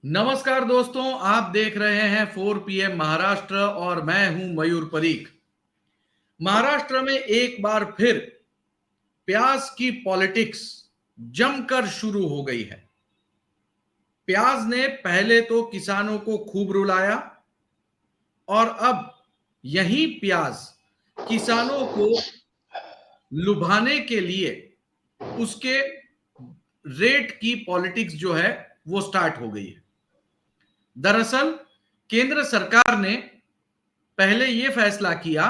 नमस्कार दोस्तों, आप देख रहे हैं 4 PM महाराष्ट्र और मैं हूं मयूर परीख। महाराष्ट्र में एक बार फिर प्याज की पॉलिटिक्स जमकर शुरू हो गई है। प्याज ने पहले तो किसानों को खूब रुलाया और अब यही प्याज किसानों को लुभाने के लिए उसके रेट की पॉलिटिक्स जो है वो स्टार्ट हो गई है। दरअसल केंद्र सरकार ने पहले यह फैसला किया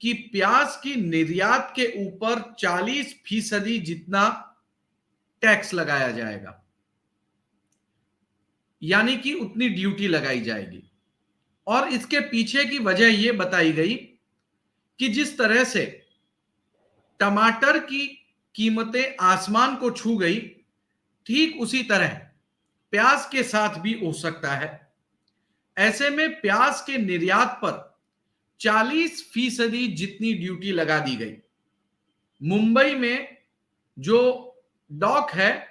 कि प्याज की निर्यात के ऊपर 40% जितना टैक्स लगाया जाएगा, यानी कि उतनी ड्यूटी लगाई जाएगी। और इसके पीछे की वजह यह बताई गई कि जिस तरह से टमाटर की कीमतें आसमान को छू गई, ठीक उसी तरह प्याज के साथ भी हो सकता है। ऐसे में प्याज के निर्यात पर 40% जितनी ड्यूटी लगा दी गई। मुंबई में जो डॉक है,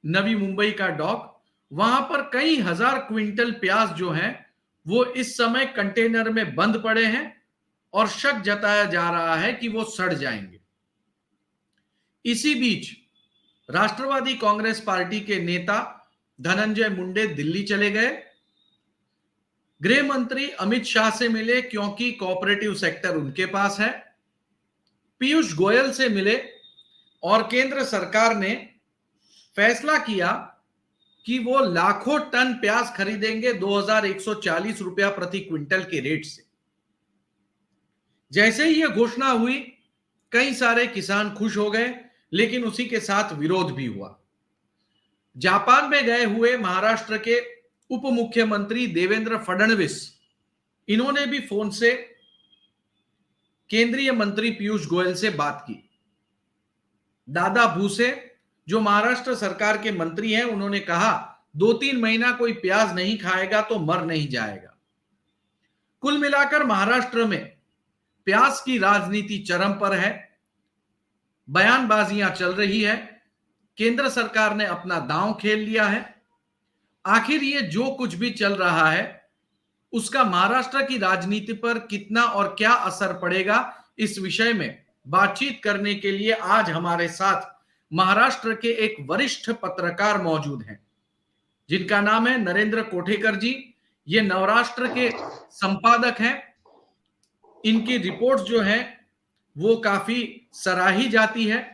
नवी मुंबई का डॉक, वहां पर कई हजार क्विंटल प्याज जो हैं वो इस समय कंटेनर में बंद पड़े हैं और शक जताया जा रहा है कि वो सड़ जाएंगे। इसी बीच राष्ट्रवादी कांग्रेस पार्टी के नेता धनंजय मुंडे दिल्ली चले गए, गृह मंत्री अमित शाह से मिले क्योंकि कोऑपरेटिव सेक्टर उनके पास है, पीयूष गोयल से मिले और केंद्र सरकार ने फैसला किया कि वो लाखों टन प्याज खरीदेंगे 2140 रुपया प्रति क्विंटल के रेट से। जैसे ही यह घोषणा हुई, कई सारे किसान खुश हो गए, लेकिन उसी के साथ विरोध भी हुआ। जापान में गए हुए महाराष्ट्र के उप मुख्यमंत्री देवेंद्र फडणवीस, इन्होंने भी फोन से केंद्रीय मंत्री पीयूष गोयल से बात की। दादा भूसे जो महाराष्ट्र सरकार के मंत्री हैं, उन्होंने कहा 2-3 महीना कोई प्याज नहीं खाएगा तो मर नहीं जाएगा। कुल मिलाकर महाराष्ट्र में प्याज की राजनीति चरम पर है, बयानबाजियां चल रही है, केंद्र सरकार ने अपना दांव खेल लिया है। आखिर ये जो कुछ भी चल रहा है उसका महाराष्ट्र की राजनीति पर कितना और क्या असर पड़ेगा, इस विषय में बातचीत करने के लिए आज हमारे साथ महाराष्ट्र के एक वरिष्ठ पत्रकार मौजूद हैं, जिनका नाम है नरेंद्र कोठेकर जी। ये नवराष्ट्र के संपादक हैं। इनकी रिपोर्ट्स जो हैं वो काफी सराही जाती है।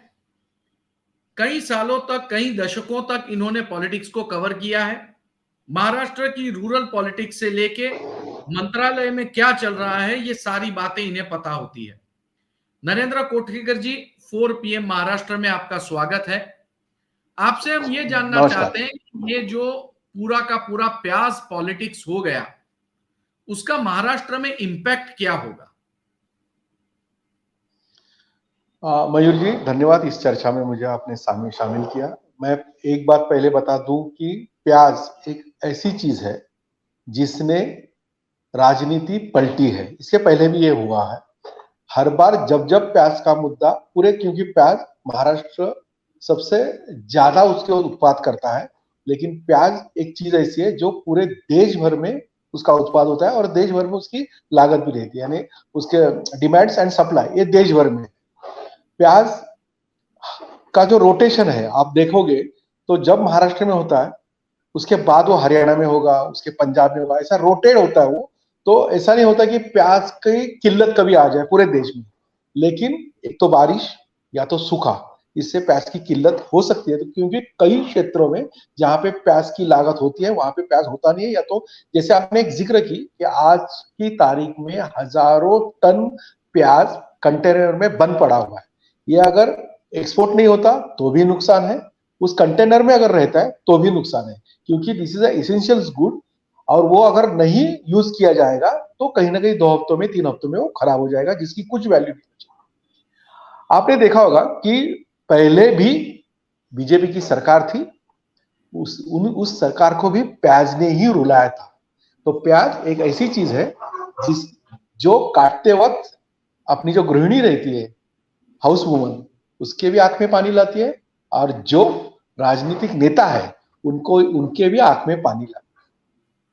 कई सालों तक, कई दशकों तक इन्होंने पॉलिटिक्स को कवर किया है। महाराष्ट्र की रूरल पॉलिटिक्स से लेके मंत्रालय में क्या चल रहा है, ये सारी बातें इन्हें पता होती है। नरेंद्र कोठेकर जी, 4 PM महाराष्ट्र में आपका स्वागत है। आपसे हम ये जानना चाहते हैं कि ये जो पूरा का पूरा प्याज पॉलिटिक्स हो गया, उसका महाराष्ट्र में इंपैक्ट क्या होगा? मयूर जी, धन्यवाद इस चर्चा में मुझे आपने शामिल किया। मैं एक बात पहले बता दूं कि प्याज एक ऐसी चीज है जिसने राजनीति पलटी है। इसके पहले भी ये हुआ है। हर बार जब जब प्याज का मुद्दा क्योंकि प्याज महाराष्ट्र सबसे ज्यादा उसके उत्पाद करता है, लेकिन प्याज एक चीज ऐसी है जो पूरे देश भर में उसका उत्पाद होता है और देश भर में उसकी लागत भी रहती है, यानी उसके डिमांड्स एंड सप्लाई ये देश भर में। प्याज का जो रोटेशन है आप देखोगे तो जब महाराष्ट्र में होता है उसके बाद वो हरियाणा में होगा, उसके पंजाब में होगा, ऐसा रोटेट होता है वो। तो ऐसा नहीं होता कि प्याज की किल्लत कभी आ जाए पूरे देश में, लेकिन एक तो बारिश या तो सूखा, इससे प्याज की किल्लत हो सकती है। तो क्योंकि कई क्षेत्रों में जहां पे प्याज की लागत होती है वहां पे प्याज होता नहीं है, या तो जैसे आपने एक जिक्र की कि आज की तारीख में हजारों टन प्याज कंटेनर में बंद पड़ा हुआ है। ये अगर एक्सपोर्ट नहीं होता तो भी नुकसान है, उस कंटेनर में अगर रहता है तो भी नुकसान है, क्योंकि दिस इज एसेंशियल गुड और वो अगर नहीं यूज किया जाएगा तो कहीं ना कहीं 2 हफ्तों में 3 हफ्तों में वो खराब हो जाएगा, जिसकी कुछ वैल्यू नहीं बचेगी। आपने देखा होगा कि पहले भी बीजेपी की सरकार थी, उस सरकार को भी प्याज ने ही रुलाया था। तो प्याज एक ऐसी चीज है जो काटते वक्त अपनी जो गृहिणी रहती है, हाउस वुमन, उसके भी आंख में पानी लाती है, और जो राजनीतिक नेता है उनको उनके भी आंख में पानी लगा।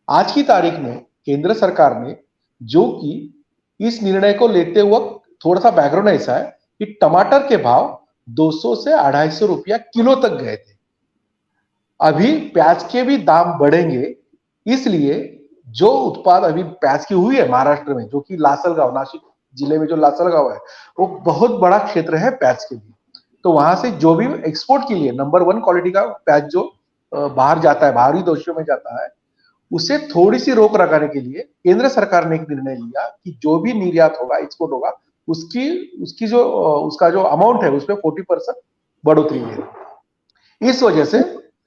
आज की तारीख में केंद्र सरकार ने, जो कि इस निर्णय को लेते वक्त थोड़ा सा बैकग्राउंड ऐसा है कि टमाटर के भाव 200 से 250 रुपया किलो तक गए थे। अभी प्याज के भी दाम बढ़ेंगे, इसलिए जो उत्पाद अभी प्याज की हुई है महाराष्ट्र में, जो कि लासलगांव, नासिक जिले में जो लासलगांव है, वो बहुत बड़ा क्षेत्र है प्याज के लिए। तो वहां से जो भी एक्सपोर्ट के लिए नंबर 1 क्वालिटी का प्याज जो बाहर जाता है, बाहरी देशों में जाता है, उसे थोड़ी सी रोक लगाने के लिए केंद्र सरकार ने एक निर्णय लिया कि जो भी निर्यात होगा, एक्सपोर्ट होगा, उसकी उसकी जो उसका जो अमाउंट है उसमें 40% बढ़ोतरी हुई। इस वजह से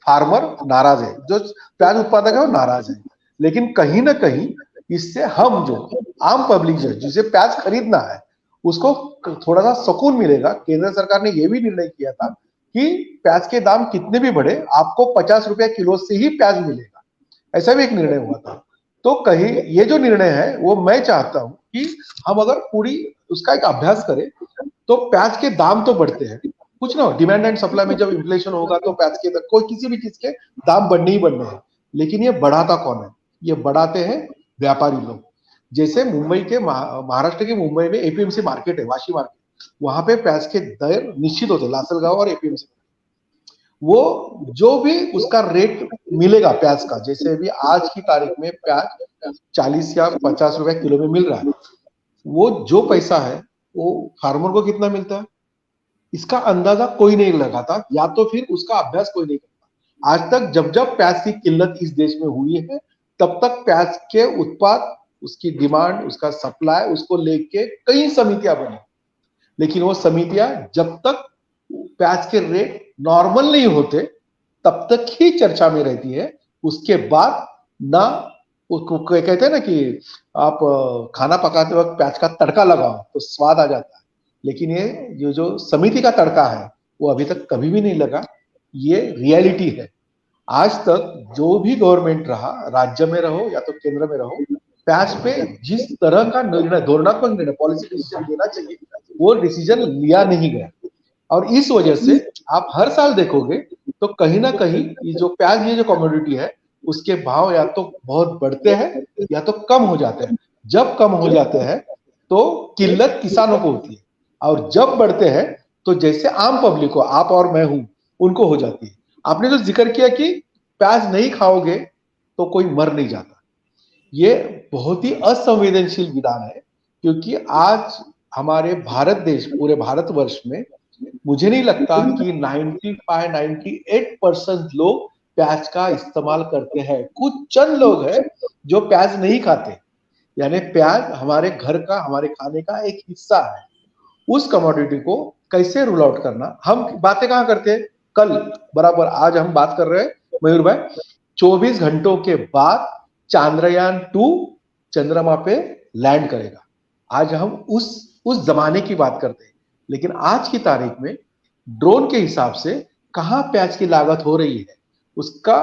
फार्मर नाराज है, जो प्याज उत्पादक है वो नाराज है। लेकिन कहीं ना कहीं इससे हम, जो आम पब्लिक जो जिसे प्याज खरीदना है, उसको थोड़ा सा सुकून मिलेगा। केंद्र सरकार ने यह भी निर्णय किया था कि प्याज के दाम कितने भी बढ़े, आपको 50 रुपया किलो से ही प्याज मिलेगा, ऐसा भी एक निर्णय हुआ था। तो कहीं ये जो निर्णय है वो मैं चाहता हूं कि हम अगर पूरी उसका एक अभ्यास करें, तो प्याज के दाम तो बढ़ते हैं, कुछ ना, डिमांड एंड सप्लाई में जब इन्फ्लेशन होगा तो प्याज के कोई किसी भी चीज के दाम बढ़ने ही बढ़ने हैं। लेकिन ये बढ़ाता कौन है? ये बढ़ाते हैं व्यापारी लोग। जैसे मुंबई के, महाराष्ट्र के मुंबई में एपीएमसी मार्केट है, वाशी मार्केट, वहां पे प्याज के दर निश्चित होते, लासलगांव और एपीएमसी। वो जो भी उसका रेट मिलेगा प्याज का, जैसे अभी आज की तारीख में प्याज 40 या 50 रुपए किलो में मिल रहा है, वो जो पैसा है वो फार्मर को कितना मिलता है इसका अंदाजा कोई नहीं लगाता, या तो फिर उसका अभ्यास कोई नहीं करता। आज तक जब जब प्याज की किल्लत इस देश में हुई है, तब तक प्याज के उत्पाद, उसकी डिमांड, उसका सप्लाई, उसको लेके कई समितियां बनी। लेकिन वो समितियां जब तक प्याज के रेट नॉर्मल नहीं होते तब तक ही चर्चा में रहती है। उसके बाद ना, उसको कहते हैं ना कि आप खाना पकाते वक्त प्याज का तड़का लगाओ तो स्वाद आ जाता है, लेकिन ये जो समिति का तड़का है वो अभी तक कभी भी नहीं लगा। ये रियलिटी है। आज तक जो भी गवर्नमेंट रहा, राज्य में रहो या तो केंद्र में रहो, प्याज पे जिस तरह का निर्णय, धोरणात्मक निर्णय, पॉलिसी डिसीजन लेना चाहिए, वो डिसीजन लिया नहीं गया। और इस वजह से आप हर साल देखोगे तो कहीं ना कहीं ये जो प्याज, ये जो कमोडिटी है, उसके भाव या तो बहुत बढ़ते हैं या तो कम हो जाते हैं। जब कम हो जाते हैं तो किल्लत किसानों को होती है, और जब बढ़ते हैं तो जैसे आम पब्लिक को, आप और मैं हूं, उनको हो जाती है। आपने जो जिक्र किया कि प्याज नहीं खाओगे तो कोई मर नहीं जाता, ये बहुत ही असंवेदनशील विधान है। क्योंकि आज हमारे भारत देश, पूरे भारतवर्ष में मुझे नहीं लगता कि 95-98% लोग प्याज का इस्तेमाल करते हैं। कुछ चंद लोग हैं जो प्याज नहीं खाते। यानी प्याज हमारे घर का, हमारे खाने का एक हिस्सा है। उस कमोडिटी को कैसे रूल आउट करना, हम बातें कहां करते हैं? कल बराबर, आज हम बात कर रहे हैं मयूर भाई, 24 घंटों के बाद चांद्रयान 2 चंद्रमा पे लैंड करेगा। आज हम उस जमाने की बात करते हैं। लेकिन आज की तारीख में ड्रोन के हिसाब से कहां प्याज की लागत हो रही है, उसका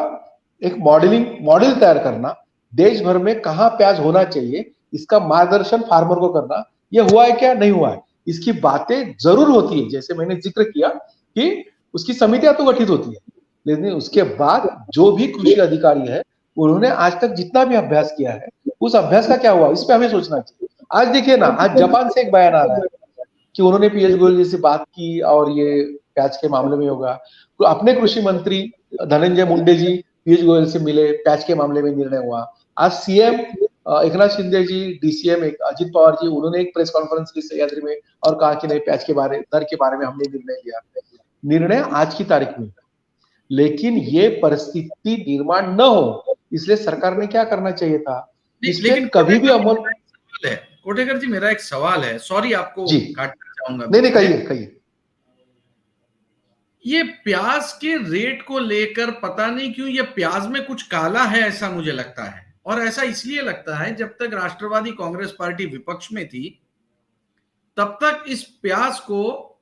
एक मॉडल तैयार करना, देश भर में कहां प्याज होना चाहिए, इसका मार्गदर्शन फार्मर को करना, यह हुआ है क्या, नहीं हुआ है, इसकी बातें जरूर होती है। जैसे मैंने जिक्र किया कि उसकी समितियां तो गठित होती है, लेकिन उसके बाद जो भी कृषि अधिकारी है, उन्होंने आज तक जितना भी अभ्यास किया है, उस अभ्यास का क्या हुआ, इस पे हमें सोचना चाहिए। आज देखिए ना, आज जापान से एक बयान आ रहा है कि उन्होंने पीयूष गोयल जी से बात की और ये प्याज के मामले में होगा। तो अपने कृषि मंत्री धनंजय मुंडे जी पीयूष गोयल से मिले, प्याज के मामले में निर्णय हुआ। आज सीएम एकनाथ शिंदे जी, डीसीएम अजित पवार जी, उन्होंने एक प्रेस कॉन्फ्रेंस की सह्याद्री में और कहा कि नहीं, प्याज के बारे, दर के बारे में हमने निर्णय लिया। निर्णय आज की तारीख में, लेकिन ये परिस्थिति निर्माण न हो, इसलिए सरकार ने क्या करना चाहिए था, इस पे कभी भी अमल। कोटेकर जी, मेरा एक सवाल है, सॉरी आपको काटना चाहूंगा। नहीं, कहिए। ये प्याज के रेट को लेकर पता नहीं क्यों ये प्याज में कुछ काला है, ऐसा मुझे लगता है। और ऐसा इसलिए लगता है, जब तक राष्ट्रवादी कांग्रेस पार्टी विपक्ष में थी, तब तक इस प्याज को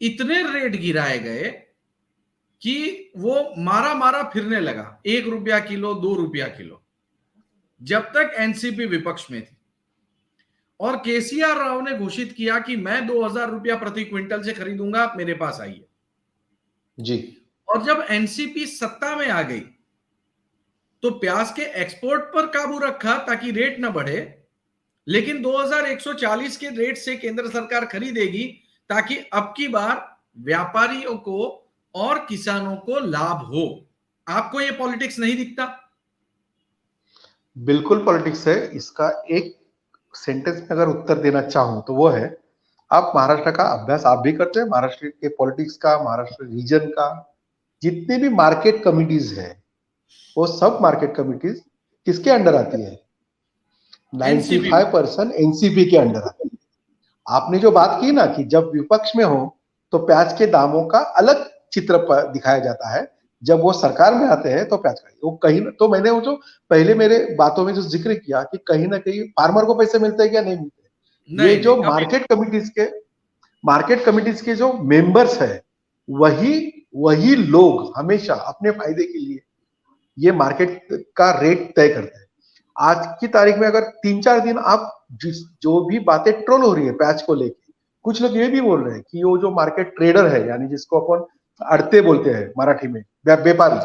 इतने रेट गिराए गए कि वो मारा मारा फिरने लगा, 1 रुपया किलो, 2 रुपया किलो, जब तक एनसीपी विपक्ष में थी। और केसीआर राव ने घोषित किया कि मैं 2000 रुपया प्रति क्विंटल से खरीदूंगा, आप मेरे पास आइए जी। और जब एनसीपी सत्ता में आ गई तो प्याज के एक्सपोर्ट पर काबू रखा ताकि रेट न बढ़े, लेकिन 2140 के रेट से केंद्र सरकार खरीदेगी ताकि अब की बार व्यापारियों को और किसानों को लाभ हो। आपको ये पॉलिटिक्स नहीं दिखता? बिल्कुल पॉलिटिक्स है। इसका एक सेंटेंस में अगर उत्तर देना चाहूं तो वो है, आप महाराष्ट्र का अभ्यास आप भी करते हैं, महाराष्ट्र के पॉलिटिक्स का, महाराष्ट्र रीजन का, जितने भी मार्केट कमिटीज है वो सब मार्केट कमिटीज किसके अंडर आती है? 95% एनसीपी के अंडर आती है। आपने जो बात की ना कि जब विपक्ष में हो तो प्याज के दामों का अलग चित्र दिखाया जाता है, जब वो सरकार में आते हैं तो प्याज का वो कहीं तो मैंने वो जो पहले मेरे बातों में जो जिक्र किया कि कहीं ना कहीं फार्मर को पैसे मिलते हैं क्या? नहीं मिलते। ये जो मार्केट कमिटीज के जो मेंबर्स है वही लोग हमेशा अपने फायदे के लिए ये मार्केट का रेट तय करते हैं। आज की तारीख में अगर 3-4 दिन आप जो भी बातें ट्रोल हो रही है प्याज को लेके, कुछ लोग ये भी बोल रहे हैं कि वो जो मार्केट ट्रेडर है, यानी जिसको अपन अड़ते बोलते हैं मराठी में, व्यापारी,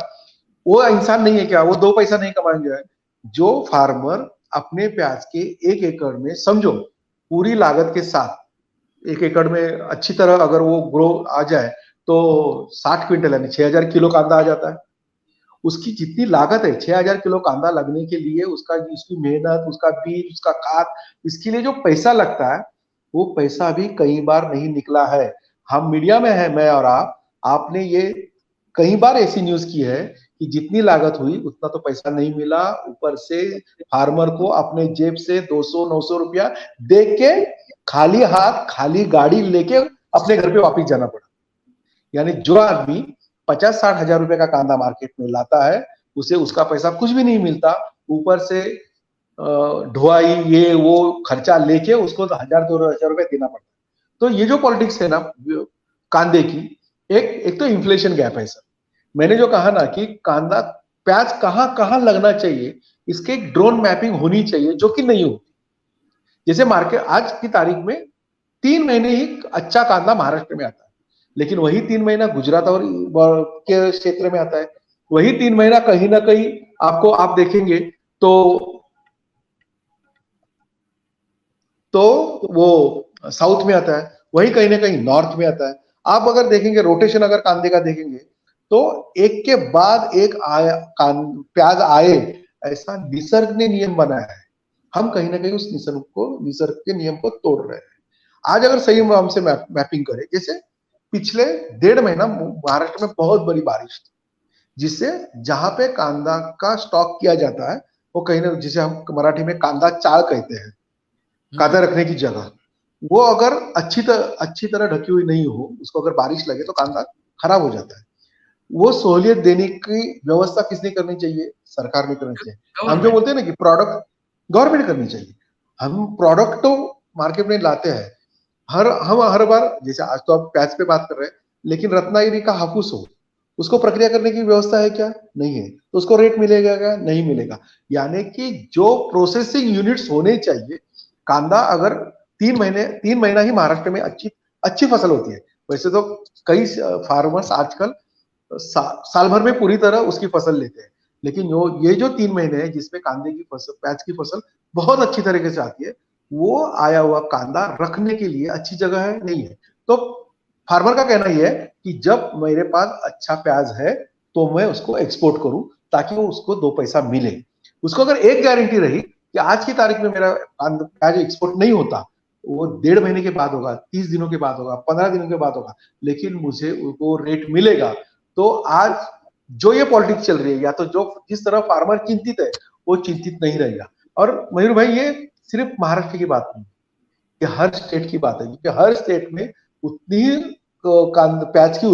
वो इंसान नहीं है क्या? वो 2 पैसा नहीं कमाएंगे? जो फार्मर अपने प्याज के 1 एकड़ में, समझो पूरी लागत के साथ 1 एकड़ में अच्छी तरह अगर वो ग्रो आ जाए तो 60 क्विंटल यानी 6000 किलो कांदा आ जाता है। उसकी जितनी लागत है 6000 किलो कांदा लगने के लिए, उसकी मेहनत, उसका बीज, उसका खाद, इसके लिए जो पैसा लगता है वो पैसा भी कई बार नहीं निकला है। हम मीडिया में है, मैं और आपने ये कई बार ऐसी न्यूज की है कि जितनी लागत हुई उतना तो पैसा नहीं मिला, ऊपर से फार्मर को अपने जेब से 200-900 रुपया दे के खाली हाथ खाली गाड़ी लेके अपने घर पे वापिस जाना पड़ा। यानी जो आदमी 50-60 हजार रुपए का कांदा मार्केट में लाता है, उसे उसका पैसा कुछ भी नहीं मिलता, ऊपर से ढुआई ये वो खर्चा लेके उसको 1000-2000 रुपए देना पड़ता है। तो ये जो पॉलिटिक्स है ना कांदे की, एक तो इन्फ्लेशन गैप है सर। मैंने जो कहा ना कि कांदा प्याज कहां कहां लगना चाहिए, इसके एक ड्रोन मैपिंग होनी चाहिए, जो कि नहीं होती। जैसे मार्केट आज की तारीख में 3 महीने ही अच्छा कांदा महाराष्ट्र में आता है, लेकिन वही 3 महीना गुजरात और के क्षेत्र में आता है, वही 3 महीना कहीं ना कहीं आपको आप देखेंगे तो वो साउथ में आता है, वही कहीं ना कहीं नॉर्थ में आता है। आप अगर देखेंगे रोटेशन अगर कांदे का देखेंगे तो एक के बाद एक प्याज आए, ऐसा निसर्ग ने नियम बनाया है। हम कहीं ना कहीं उस निसर्ग के नियम को तोड़ रहे हैं। आज अगर सही हमसे मैपिंग करें, जैसे पिछले 1.5 महीना महाराष्ट्र में बहुत बड़ी बारिश थी, जिससे जहां पे कांदा का स्टॉक किया जाता है वो कहीं ना, जिसे हम मराठी में कांदा चाळ कहते हैं, कांदा रखने की जगह, वो अगर अच्छी तरह ढकी हुई नहीं हो, उसको अगर बारिश लगे तो कांदा खराब हो जाता है। वो सहूलियत देने की व्यवस्था किसने करनी चाहिए? सरकार ने करनी चाहिए। हम जो बोलते हैं ना कि प्रोडक्ट गवर्नमेंट करनी चाहिए। हम प्रोडक्ट तो मार्केट में लाते हैं, हम हर बार, जैसे आज तो आप प्याज पे बात कर रहे हैं, लेकिन रत्नागिरी का हाफूस हो, उसको प्रक्रिया करने की व्यवस्था है क्या? नहीं है। तो उसको रेट मिलेगा क्या? नहीं मिलेगा। यानी कि जो प्रोसेसिंग यूनिट्स होने चाहिए, कांदा अगर 3 महीना ही महाराष्ट्र में अच्छी फसल होती है। वैसे तो कई फार्मर्स आजकल साल भर में पूरी तरह उसकी फसल लेते हैं, लेकिन ये जो 3 महीने है जिसमें कांदे की फसल, प्याज की फसल बहुत अच्छी तरीके से आती है, वो आया हुआ कांदा रखने के लिए अच्छी जगह है नहीं है। तो फार्मर का कहना यह है कि जब मेरे पास अच्छा प्याज है तो मैं उसको एक्सपोर्ट करूं ताकि वो उसको 2 पैसा मिले। उसको अगर एक गारंटी रही कि आज की तारीख में मेरा प्याज एक्सपोर्ट नहीं होता, वो 1.5 महीने के बाद होगा, 30 दिनों के बाद होगा, 15 दिनों के बाद होगा, लेकिन मुझे वो रेट मिलेगा। तो आज जो ये पॉलिटिक्स चल रही है, या तो जो जिस तरह फार्मर चिंतित है वो चिंतित नहीं रहेगा। और मयूर भाई, ये सिर्फ महाराष्ट्र की बात नहीं, ये हर स्टेट की बात है, क्योंकि हर स्टेट में उतनी ही प्याज की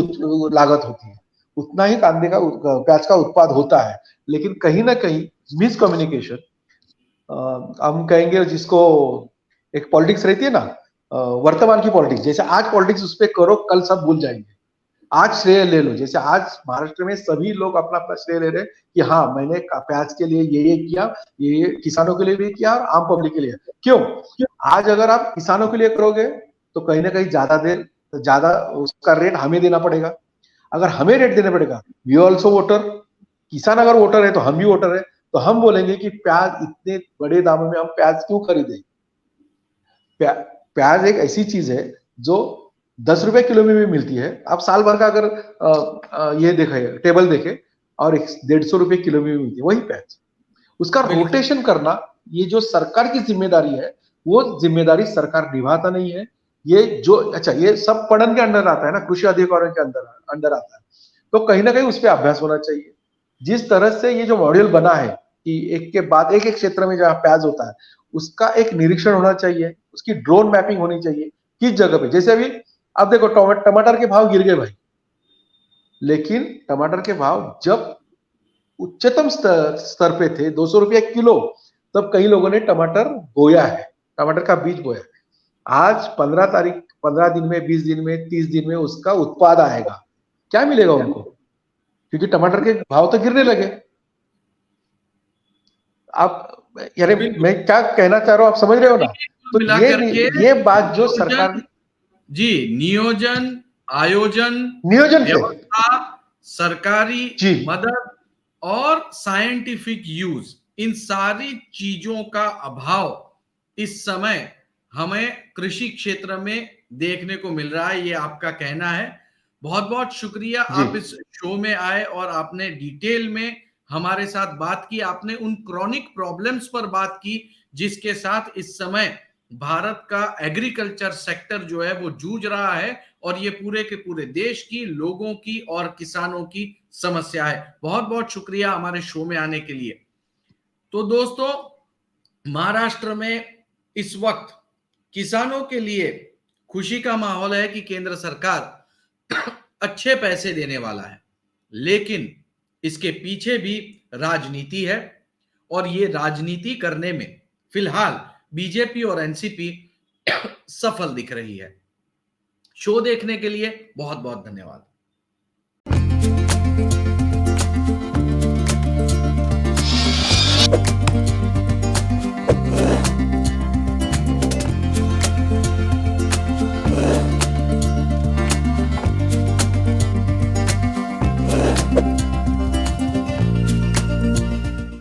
लागत होती है, उतना ही कांदे का प्याज का उत्पाद होता है, लेकिन कहीं ना कहीं मिसकम्युनिकेशन, हम कहेंगे जिसको एक पॉलिटिक्स रहती है ना, वर्तमान की पॉलिटिक्स, जैसे आज पॉलिटिक्स उस पर करो, कल सब भूल जाएंगे। आज श्रेय ले लो, जैसे आज महाराष्ट्र में सभी लोग अपना अपना श्रेय ले रहे हैं कि हाँ मैंने प्याज के लिए ये किया, ये किसानों के लिए भी किया और आम पब्लिक के लिए। क्यों? आज अगर आप किसानों के लिए करोगे तो कहीं ना कहीं ज्यादा उसका रेट हमें देना पड़ेगा। अगर हमें रेट देना पड़ेगा, वी ऑल्सो वोटर, किसान अगर वोटर है तो हम भी वोटर है, तो हम बोलेंगे कि प्याज इतने बड़े दामों में हम प्याज क्यों खरीदें। प्याज एक ऐसी चीज है जो 10 रुपए किलो में भी मिलती है। आप साल भर का अगर ये देखे, टेबल देखे, और 150 रुपए किलो में भी मिलती है वही प्याज। उसका बिल्कुल रोटेशन करना, ये जो सरकार की जिम्मेदारी है, वो जिम्मेदारी सरकार निभाता नहीं है। ये जो, अच्छा, ये सब पड़न के अंडर आता है ना, कृषि अधिकारियों के अंदर अंडर आता है, तो कहीं ना कहीं उस पर अभ्यास होना चाहिए। जिस तरह से ये जो मॉड्यूल बना है कि एक के बाद एक क्षेत्र में जहां प्याज होता है उसका एक निरीक्षण होना चाहिए, उसकी ड्रोन मैपिंग होनी चाहिए, किस जगह पे। जैसे अभी अब देखो, टमाटर के भाव गिर गए भाई, लेकिन टमाटर के भाव जब उच्चतम स्तर पे थे, 200 रुपये किलो, तब कई लोगों ने टमाटर बोया है, टमाटर का बीज बोया है। आज 15 तारीख, 15 दिन में, 20 दिन में, 30 दिन में उसका उत्पाद आएगा, क्या मिलेगा उनको, क्योंकि टमाटर के भाव तो गिरने लगे। आप, यानी मैं क्या कहना चाह रहा हूं, आप समझ रहे हो ना। तो मिला करके ये बात जो सरकार, जी, नियोजन, आयोजन, नियोजन पे, व्यवस्था, सरकारी जी, मदद और साइंटिफिक यूज, इन सारी चीजों का अभाव इस समय हमें कृषि क्षेत्र में देखने को मिल रहा है, ये आपका कहना है। बहुत बहुत शुक्रिया, जी, आप इस शो में आए और आपने डिटेल में हमारे साथ बात की, आपने उन क्रॉनिक प्रॉब्लम्स पर बात की जिसके साथ इस समय भारत का एग्रीकल्चर सेक्टर जो है वो जूझ रहा है, और ये पूरे के पूरे देश की, लोगों की और किसानों की समस्या है। बहुत बहुत शुक्रिया हमारे शो में आने के लिए। तो दोस्तों, महाराष्ट्र में इस वक्त किसानों के लिए खुशी का माहौल है कि केंद्र सरकार अच्छे पैसे देने वाला है, लेकिन इसके पीछे भी राजनीति है, और ये राजनीति करने में फिलहाल बीजेपी और एनसीपी सफल दिख रही है। शो देखने के लिए बहुत बहुत धन्यवाद।